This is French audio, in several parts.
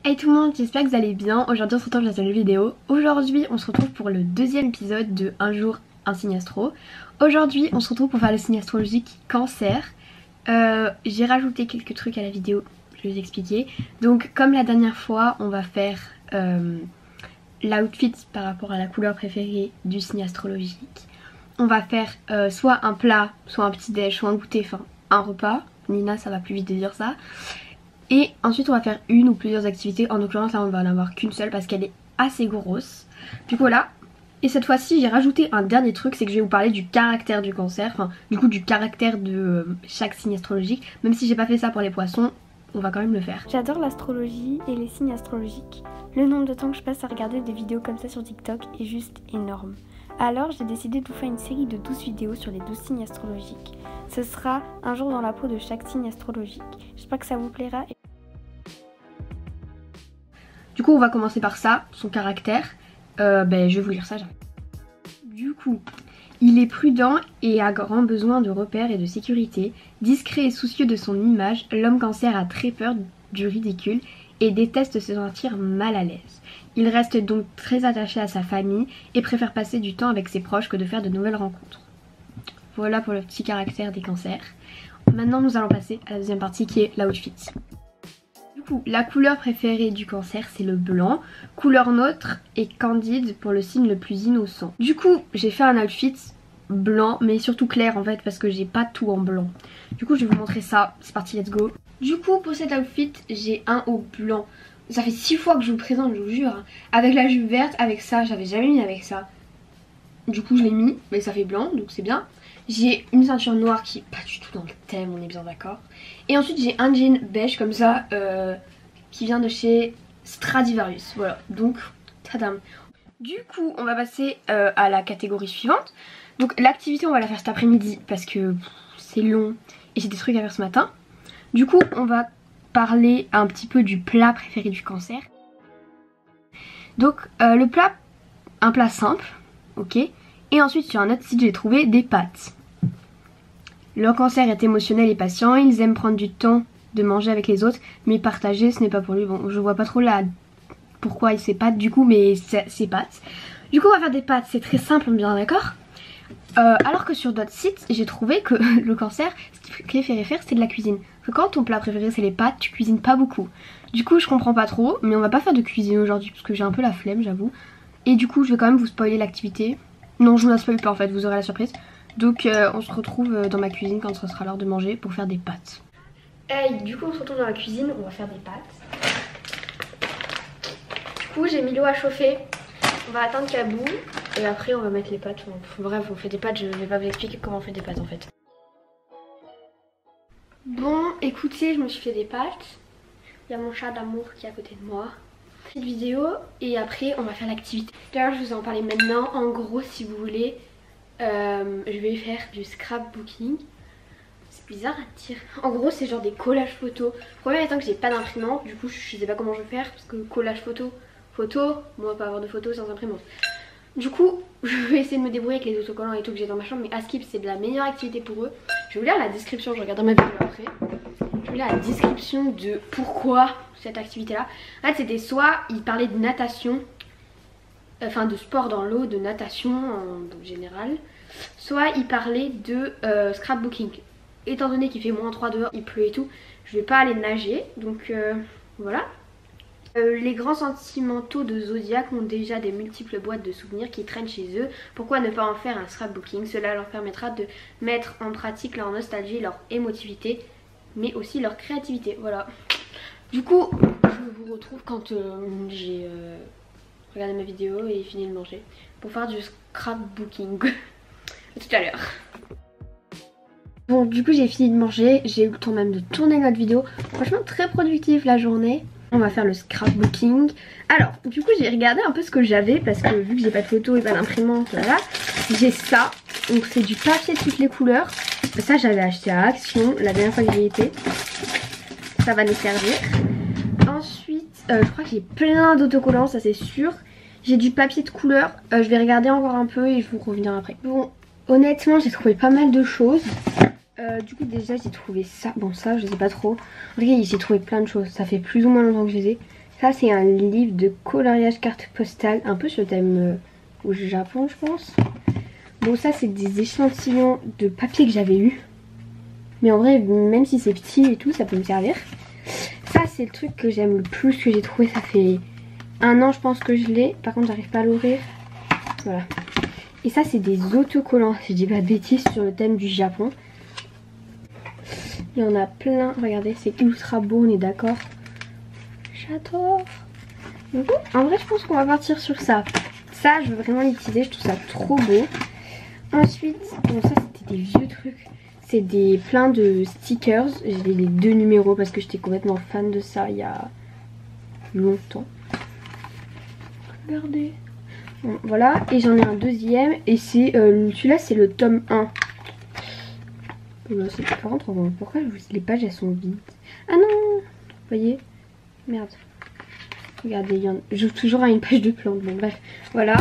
Hey tout le monde, j'espère que vous allez bien. Aujourd'hui on se retrouve dans une nouvelle vidéo. Aujourd'hui on se retrouve pour le deuxième épisode de Un jour un signe astro. Aujourd'hui on se retrouve pour faire le signe astrologique Cancer. J'ai rajouté quelques trucs à la vidéo, je vais vous expliquer. Donc comme la dernière fois on va faire l'outfit par rapport à la couleur préférée du signe astrologique. On va faire soit un plat, soit un petit déj, soit un goûter, enfin un repas. Nina ça va plus vite de dire ça. Et ensuite on va faire une ou plusieurs activités. En l'occurrence là on va en avoir qu'une seule parce qu'elle est assez grosse. Du coup voilà. Et cette fois-ci j'ai rajouté un dernier truc, c'est que je vais vous parler du caractère du cancer. Enfin du coup du caractère de chaque signe astrologique. Même si j'ai pas fait ça pour les poissons, on va quand même le faire. J'adore l'astrologie et les signes astrologiques. Le nombre de temps que je passe à regarder des vidéos comme ça sur TikTok est juste énorme. Alors j'ai décidé de vous faire une série de 12 vidéos sur les 12 signes astrologiques. Ce sera un jour dans la peau de chaque signe astrologique. J'espère que ça vous plaira. Du coup on va commencer par ça, son caractère. Je vais vous lire ça. Du coup, il est prudent et a grand besoin de repères et de sécurité. Discret et soucieux de son image, l'homme cancer a très peur du ridicule et déteste se sentir mal à l'aise. Il reste donc très attaché à sa famille et préfère passer du temps avec ses proches que de faire de nouvelles rencontres. Voilà pour le petit caractère des cancers. Maintenant nous allons passer à la deuxième partie qui est l'outfit. Du coup, la couleur préférée du cancer c'est le blanc, couleur neutre et candide pour le signe le plus innocent. Du coup j'ai fait un outfit blanc mais surtout clair en fait parce que j'ai pas tout en blanc. Du coup je vais vous montrer ça, c'est parti, let's go. Du coup pour cet outfit j'ai un haut blanc. Ça fait 6 fois que je vous le présente, je vous jure. Avec la jupe verte, avec ça, j'avais jamais mis avec ça. Du coup je l'ai mis, mais ça fait blanc donc c'est bien. J'ai une ceinture noire qui est pas du tout dans le thème, on est bien d'accord. Et ensuite j'ai un jean beige comme ça qui vient de chez Stradivarius. Voilà, donc tadam. Du coup on va passer à la catégorie suivante. Donc l'activité on va la faire cet après-midi parce que c'est long et j'ai des trucs à faire ce matin. Du coup on va parler un petit peu du plat préféré du cancer. Donc le plat, un plat simple, ok. Et ensuite sur un autre site j'ai trouvé des pâtes. Le cancer est émotionnel et patient, ils aiment prendre du temps de manger avec les autres, mais partager ce n'est pas pour lui. Bon je vois pas trop là pourquoi il sait pâtes du coup, mais c'est pâtes. Du coup on va faire des pâtes, c'est très simple, on est bien d'accord. Alors que sur d'autres sites j'ai trouvé que le cancer, ce qu'il préférait faire c'est de la cuisine. Parce que quand ton plat préféré c'est les pâtes, tu cuisines pas beaucoup. Du coup je comprends pas trop, mais on va pas faire de cuisine aujourd'hui parce que j'ai un peu la flemme j'avoue. Et du coup je vais quand même vous spoiler l'activité. Non je vous la spoil pas en fait, vous aurez la surprise. Donc on se retrouve dans ma cuisine quand ce sera l'heure de manger pour faire des pâtes. Hey, du coup on se retrouve dans la cuisine, on va faire des pâtes. Du coup j'ai mis l'eau à chauffer, on va attendre qu'elle bout et après on va mettre les pâtes. Bref on fait des pâtes, je vais pas vous expliquer comment on fait des pâtes en fait. Bon écoutez, je me suis fait des pâtes. Il y a mon chat d'amour qui est à côté de moi. Petite vidéo et après on va faire l'activité. D'ailleurs je vous en parlais maintenant, en gros si vous voulez je vais faire du scrapbooking. C'est bizarre à dire. En gros c'est genre des collages photos. Le problème étant que j'ai pas d'imprimante, du coup je sais pas comment je vais faire parce que collage photo, moi pas avoir de photos sans imprimante. Du coup je vais essayer de me débrouiller avec les autocollants et tout que j'ai dans ma chambre, mais Askip c'est de la meilleure activité pour eux. Je vais vous lire la description, je regarderai ma vidéo après. Je vais vous lire la description de pourquoi cette activité là. En fait c'était soit ils parlaient de natation, enfin de sport dans l'eau, de natation en général, soit il parlait de scrapbooking. Étant donné qu'il fait -3 dehors, il pleut et tout, je vais pas aller nager, donc voilà. Les grands sentimentaux de Zodiac ont déjà des multiples boîtes de souvenirs qui traînent chez eux. Pourquoi ne pas en faire un scrapbooking? Cela leur permettra de mettre en pratique leur nostalgie, leur émotivité, mais aussi leur créativité. Voilà. Du coup, je vous retrouve quand j'ai regardé ma vidéo et fini de manger pour faire du scrapbooking. A tout à l'heure. Bon du coup j'ai fini de manger, j'ai eu le temps même de tourner notre vidéo. Franchement très productif la journée. On va faire le scrapbooking. Alors du coup j'ai regardé un peu ce que j'avais parce que vu que j'ai pas de photos et pas d'imprimante, voilà, j'ai ça. Donc c'est du papier de toutes les couleurs. Ça j'avais acheté à Action la dernière fois que j'y étais. Ça va nous servir. Ensuite je crois que j'ai plein d'autocollants, ça c'est sûr. J'ai du papier de couleur, je vais regarder encore un peu et je vous reviendrai après. Bon honnêtement j'ai trouvé pas mal de choses. Du coup déjà j'ai trouvé ça, bon ça je sais pas trop. En tout cas j'ai trouvé plein de choses, ça fait plus ou moins longtemps que je les ai. Ça c'est un livre de coloriage carte postale, un peu sur le thème au Japon je pense. Bon ça c'est des échantillons de papier que j'avais eu. Mais en vrai même si c'est petit et tout ça peut me servir. Ça c'est le truc que j'aime le plus que j'ai trouvé, ça fait 1 an je pense que je l'ai. Par contre j'arrive pas à l'ouvrir. Voilà. Et ça c'est des autocollants, si je dis pas de bêtises, sur le thème du Japon. Il y en a plein, regardez c'est ultra beau, on est d'accord. J'adore. Donc en vrai je pense qu'on va partir sur ça. Ça je veux vraiment l'utiliser, je trouve ça trop beau. Ensuite, bon ça c'était des vieux trucs. C'est plein de stickers. J'ai les 2 numéros parce que j'étais complètement fan de ça il y a longtemps. Regardez. Bon, voilà, et j'en ai un deuxième. Et c'est celui-là c'est le tome 1. Par contre, pourquoi les pages elles sont vides? Ah non, vous voyez? Merde. Regardez, j'ouvre toujours à une page de plantes. Bon bref, voilà.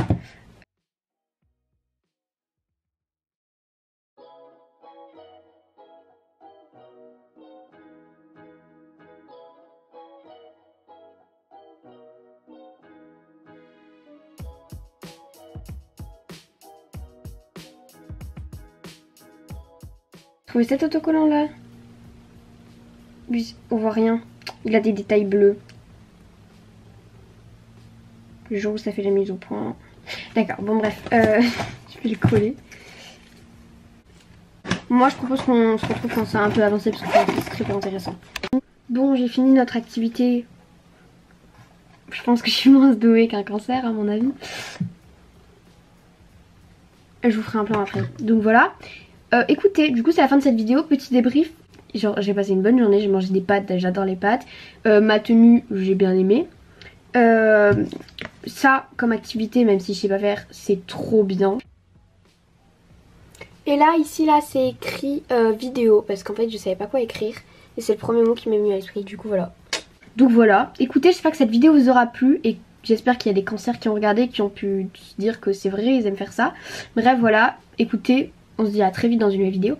Trouvez cet autocollant là? Oui, on voit rien. Il a des détails bleus. Le jour où ça fait la mise au point. D'accord, bon bref, je vais le coller. Moi je propose qu'on se retrouve quand ça a un peu avancé parce que c'est très intéressant. Bon, j'ai fini notre activité. Je pense que je suis moins douée qu'un cancer à mon avis. Je vous ferai un plan après. Donc voilà. Écoutez, du coup c'est la fin de cette vidéo. Petit débrief. Genre j'ai passé une bonne journée, j'ai mangé des pâtes, j'adore les pâtes. Ma tenue, j'ai bien aimé. Ça comme activité, même si je sais pas faire, c'est trop bien. Et là, ici, là, c'est écrit vidéo, parce qu'en fait, je savais pas quoi écrire. Et c'est le premier mot qui m'est venu à l'esprit, du coup, voilà. Donc voilà, écoutez, j'espère que cette vidéo vous aura plu. Et j'espère qu'il y a des cancers qui ont regardé, qui ont pu se dire que c'est vrai, ils aiment faire ça. Bref, voilà, écoutez, on se dit à très vite dans une nouvelle vidéo.